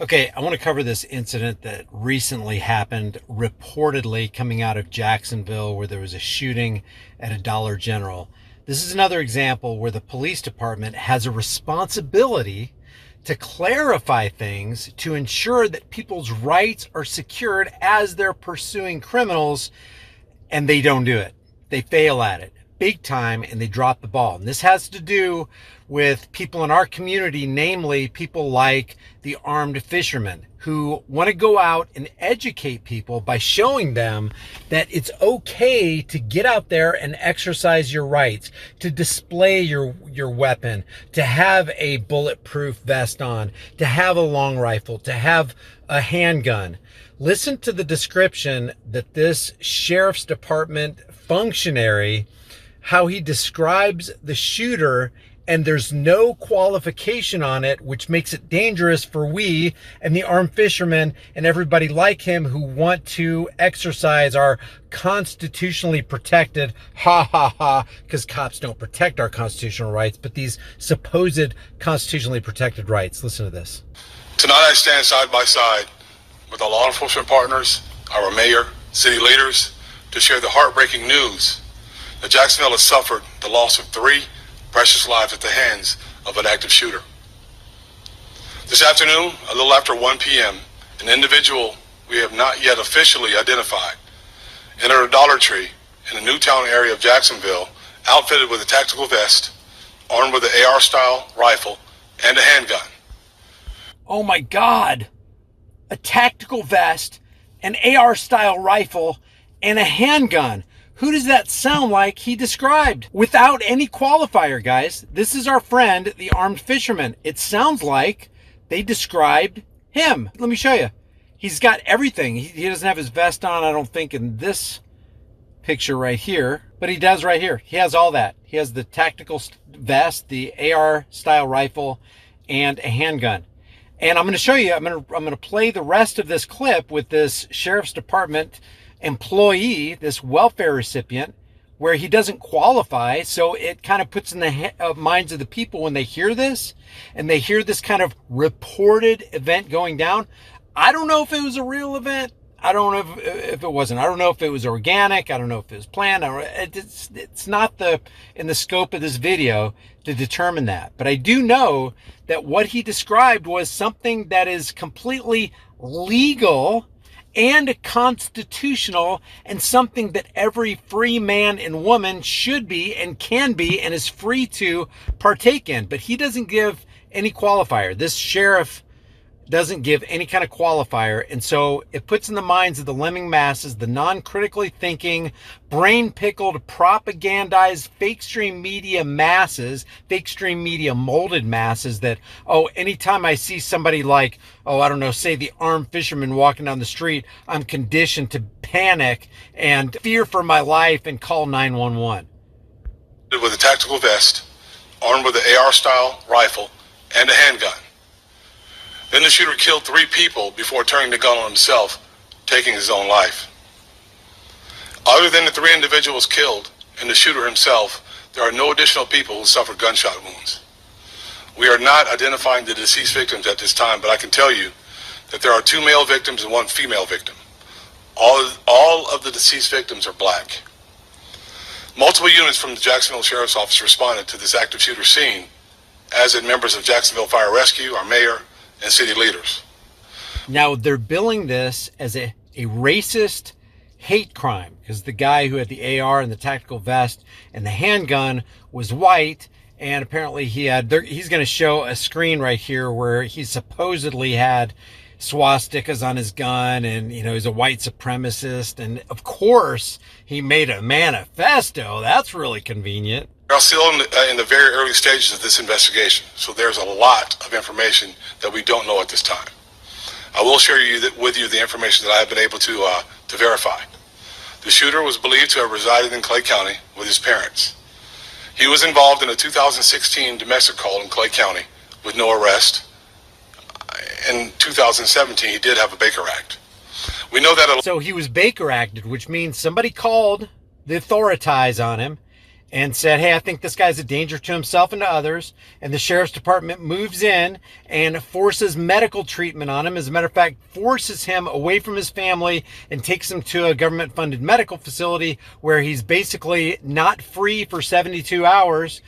Okay, I want to cover this incident that recently happened, reportedly coming out of Jacksonville, where there was a shooting at a Dollar General. This is another example where the police department has a responsibility to clarify things to ensure that people's rights are secured as they're pursuing criminals, and they don't do it. They fail at it big time, and they drop the ball. And this has to do with people in our community, namely people like the armed fishermen, who want to go out and educate people by showing them that it's okay to get out there and exercise your rights, to display your weapon, to have a bulletproof vest on, to have a long rifle, to have a handgun. Listen to the description that this sheriff's department functionary, how he describes the shooter, and there's no qualification on it, which makes it dangerous for we and the armed fishermen and everybody like him who want to exercise our constitutionally protected, because cops don't protect our constitutional rights, but these supposed constitutionally protected rights. Listen to this. Tonight I stand side by side with our law enforcement partners, our mayor, city leaders, to share the heartbreaking news that Jacksonville has suffered the loss of 3 precious lives at the hands of an active shooter. This afternoon, a little after 1 p.m., an individual we have not yet officially identified entered a Dollar Tree in the Newtown area of Jacksonville, outfitted with a tactical vest, armed with an AR-style rifle, and a handgun. Oh my God! A tactical vest, an AR-style rifle, and a handgun. Who does that sound like he described? Without any qualifier, guys. This is our friend, the armed fisherman. It sounds like they described him. Let me show you. He's got everything. He doesn't have his vest on, I don't think, in this picture right here, but he does right here. He has all that. He has the tactical vest, the AR-style rifle, and a handgun. And I'm going to show you, I'm going to play the rest of this clip with this sheriff's department employee, this welfare recipient, where he doesn't qualify. So it kind of puts in the minds of the people when they hear this and they hear this kind of reported event going down. I don't know if it was a real event. I don't know if it wasn't. I don't know if it was organic. I don't know if it was planned. It's not in the scope of this video to determine that. But I do know that what he described was something that is completely legal and constitutional, and something that every free man and woman should be and can be and is free to partake in. But he doesn't give any qualifier. This sheriff doesn't give any kind of qualifier, and so it puts in the minds of the lemming masses, the non-critically thinking, brain-pickled, propagandized, fake stream media masses, fake stream media molded masses that, anytime I see somebody like, I don't know, say the armed fisherman walking down the street, I'm conditioned to panic and fear for my life and call 911. With a tactical vest, armed with an AR-style rifle, and a handgun. Then the shooter killed 3 people before turning the gun on himself, taking his own life. Other than the 3 individuals killed and the shooter himself, there are no additional people who suffered gunshot wounds. We are not identifying the deceased victims at this time, but I can tell you that there are 2 male victims and 1 female victim. All of the deceased victims are black. Multiple units from the Jacksonville Sheriff's Office responded to this active shooter scene, as did members of Jacksonville Fire Rescue, our mayor, and city leaders. Now they're billing this as a racist hate crime because the guy who had the AR and the tactical vest and the handgun was white, and apparently he's going to show a screen right here where he supposedly had swastikas on his gun, and he's a white supremacist, and of course he made a manifesto. That's really convenient. We're still in the very early stages of this investigation, so there's a lot of information that we don't know at this time. I will share with you the information that I have been able to verify. The shooter was believed to have resided in Clay County with his parents. He was involved in a 2016 domestic call in Clay County with no arrest. In 2017, he did have a Baker Act. We know that. So he was Baker Acted, which means somebody called the authorities on him, and said, hey, I think this guy's a danger to himself and to others. And the sheriff's department moves in and forces medical treatment on him. As a matter of fact, forces him away from his family and takes him to a government-funded medical facility where he's basically not free for 72 hours.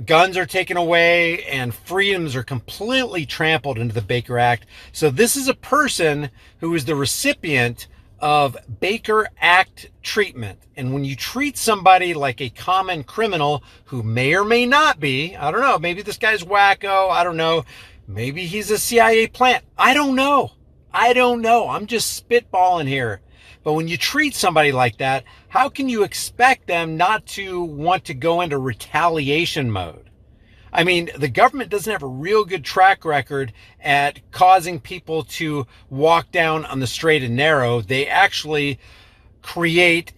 Guns are taken away and freedoms are completely trampled into the Baker Act. So this is a person who is the recipient of Baker Act treatment. And when you treat somebody like a common criminal who may or may not be, I don't know, maybe this guy's wacko, I don't know, maybe he's a CIA plant, I don't know, I'm just spitballing here. But when you treat somebody like that, how can you expect them not to want to go into retaliation mode? I mean, the government doesn't have a real good track record at causing people to walk down on the straight and narrow. They actually create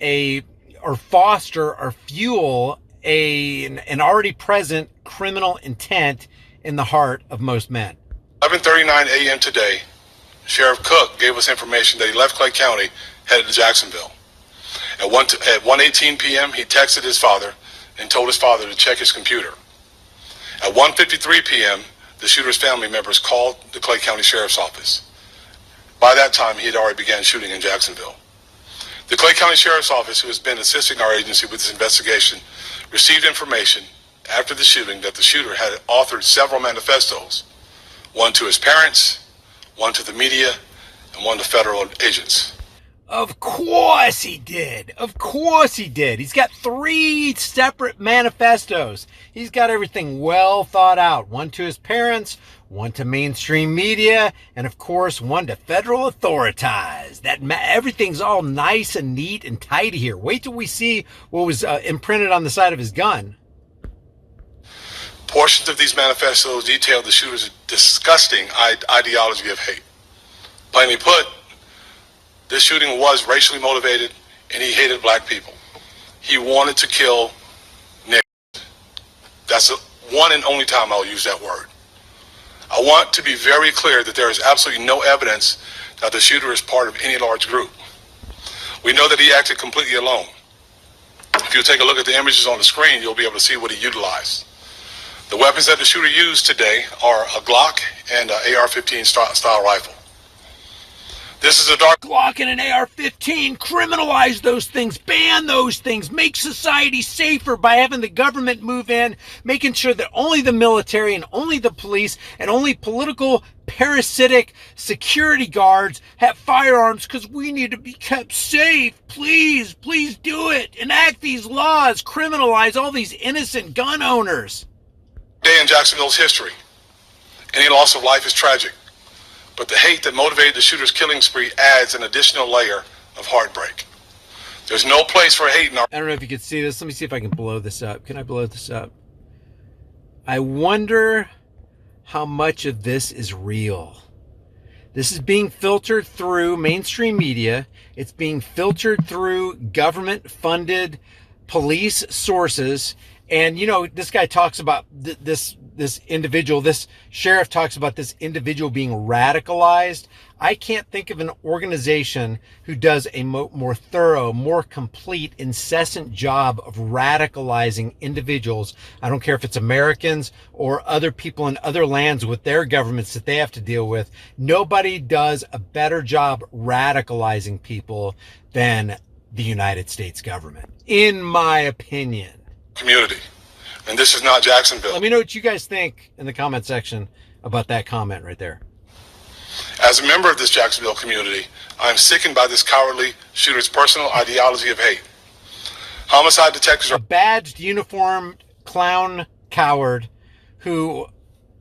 or foster or fuel an already present criminal intent in the heart of most men. 11:39 a.m. today, Sheriff Cook gave us information that he left Clay County, headed to Jacksonville. At 1:18 p.m., he texted his father and told his father to check his computer. At 1:53 p.m., the shooter's family members called the Clay County Sheriff's Office. By that time, he had already begun shooting in Jacksonville. The Clay County Sheriff's Office, who has been assisting our agency with this investigation, received information after the shooting that the shooter had authored several manifestos, one to his parents, one to the media, and one to federal agents. Of course he did. Of course he did. He's got 3 separate manifestos. He's got everything well thought out. One to his parents, one to mainstream media, and of course, one to federal authorities. Everything's all nice and neat and tidy here. Wait till we see what was imprinted on the side of his gun. Portions of these manifestos detail the shooter's disgusting ideology of hate. Plainly put, this shooting was racially motivated, and he hated black people. He wanted to kill niggers. That's the one and only time I'll use that word. I want to be very clear that there is absolutely no evidence that the shooter is part of any large group. We know that he acted completely alone. If you take a look at the images on the screen, you'll be able to see what he utilized. The weapons that the shooter used today are a Glock and an AR-15 style rifle. This is a dark Glock and an AR-15. Criminalize those things. Ban those things. Make society safer by having the government move in, making sure that only the military and only the police and only political parasitic security guards have firearms because we need to be kept safe. Please, please do it. Enact these laws. Criminalize all these innocent gun owners. Day in Jacksonville's history. Any loss of life is tragic. But the hate that motivated the shooter's killing spree adds an additional layer of heartbreak. There's no place for hate in our... I don't know if you can see this. Let me see if I can blow this up. Can I blow this up? I wonder how much of this is real. This is being filtered through mainstream media. It's being filtered through government-funded police sources. And, you know, this guy talks about this individual, this sheriff talks about this individual being radicalized. I can't think of an organization who does a more thorough, more complete, incessant job of radicalizing individuals. I don't care if it's Americans or other people in other lands with their governments that they have to deal with. Nobody does a better job radicalizing people than the United States government, in my opinion. Community. And this is not Jacksonville. Let me know what you guys think in the comment section about that comment right there. As a member of this Jacksonville community, I am sickened by this cowardly shooter's personal ideology of hate. Homicide detectives are... A badged, uniformed clown coward who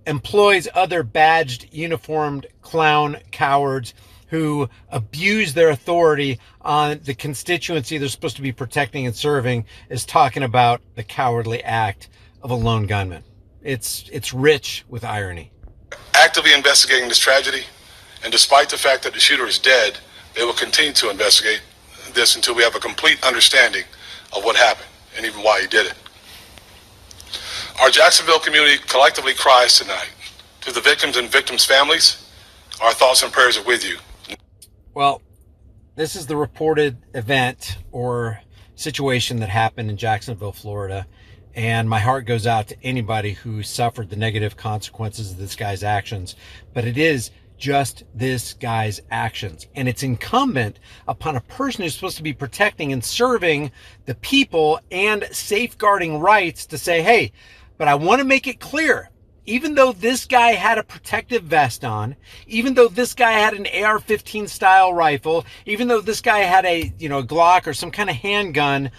employs other badged, uniformed clown cowards who abuse their authority on the constituency they're supposed to be protecting and serving is talking about the cowardly act of a lone gunman. It's rich with irony. Actively investigating this tragedy, and despite the fact that the shooter is dead, they will continue to investigate this until we have a complete understanding of what happened and even why he did it. Our Jacksonville community collectively cries tonight. To the victims and victims' families, our thoughts and prayers are with you. Well, this is the reported event or situation that happened in Jacksonville, Florida. And my heart goes out to anybody who suffered the negative consequences of this guy's actions. But it is just this guy's actions. And it's incumbent upon a person who's supposed to be protecting and serving the people and safeguarding rights to say, hey, but I want to make it clear, even though this guy had a protective vest on, even though this guy had an AR-15 style rifle, even though this guy had a Glock or some kind of handgun,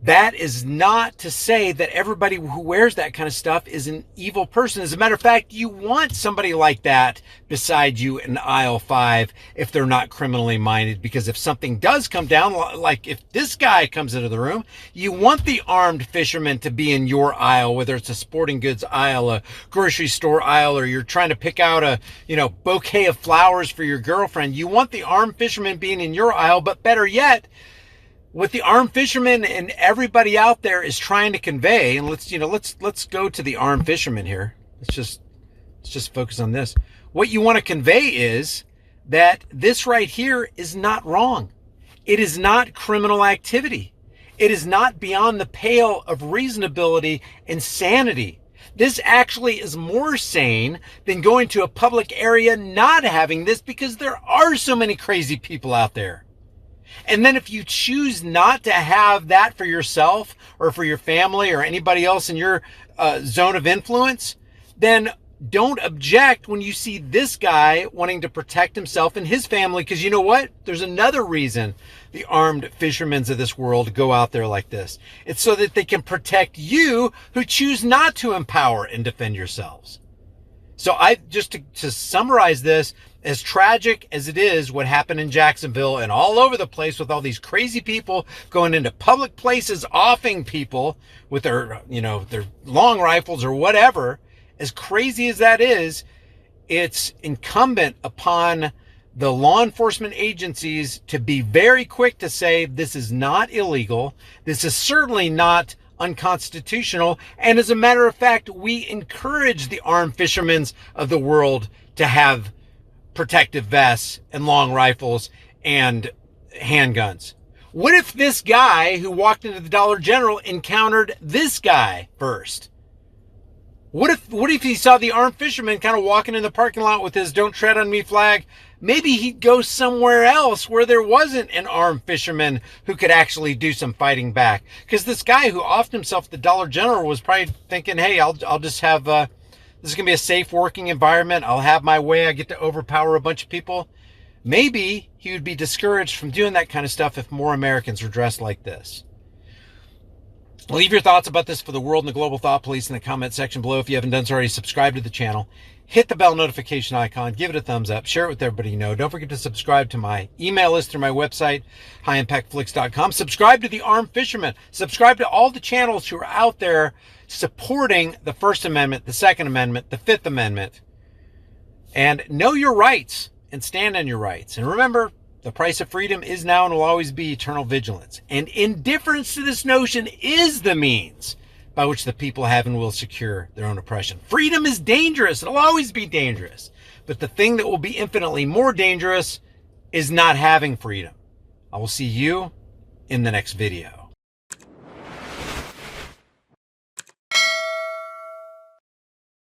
that is not to say that everybody who wears that kind of stuff is an evil person. As a matter of fact, you want somebody like that beside you in aisle 5 if they're not criminally minded, because if something does come down, like if this guy comes into the room, you want the armed fisherman to be in your aisle, whether it's a sporting goods aisle, a grocery store aisle, or you're trying to pick out a, bouquet of flowers for your girlfriend. You want the armed fisherman being in your aisle, but better yet, what the armed fisherman and everybody out there is trying to convey, and let's go to the armed fisherman here. Let's just focus on this. What you want to convey is that this right here is not wrong. It is not criminal activity. It is not beyond the pale of reasonability and sanity. This actually is more sane than going to a public area not having this, because there are so many crazy people out there. And then if you choose not to have that for yourself or for your family or anybody else in your zone of influence, then don't object when you see this guy wanting to protect himself and his family. Because you know what? There's another reason the armed fishermen of this world go out there like this. It's so that they can protect you who choose not to empower and defend yourselves. So just to summarize this, as tragic as it is what happened in Jacksonville and all over the place with all these crazy people going into public places, offing people with their long rifles or whatever, as crazy as that is, it's incumbent upon the law enforcement agencies to be very quick to say, this is not illegal. This is certainly not unconstitutional. And as a matter of fact, we encourage the armed fishermen of the world to have protective vests and long rifles and handguns. What if this guy who walked into the Dollar General encountered this guy first? What if he saw the armed fisherman kind of walking in the parking lot with his "Don't Tread on Me" flag? Maybe he'd go somewhere else where there wasn't an armed fisherman who could actually do some fighting back. Because this guy who offed himself at the Dollar General was probably thinking, hey, I'll just have this is going to be a safe working environment. I'll have my way. I get to overpower a bunch of people. Maybe he would be discouraged from doing that kind of stuff if more Americans were dressed like this. Leave your thoughts about this for the world and the global thought police in the comment section below. If you haven't done so already, subscribe to the channel. Hit the bell notification icon. Give it a thumbs up. Share it with everybody you know. Don't forget to subscribe to my email list through my website, highimpactflix.com. Subscribe to the Armed Fisherman. Subscribe to all the channels who are out there supporting the First Amendment, the Second Amendment, the Fifth Amendment. And know your rights and stand on your rights. And remember, the price of freedom is now and will always be eternal vigilance. And indifference to this notion is the means by which the people have and will secure their own oppression. Freedom is dangerous. It'll always be dangerous. But the thing that will be infinitely more dangerous is not having freedom. I will see you in the next video.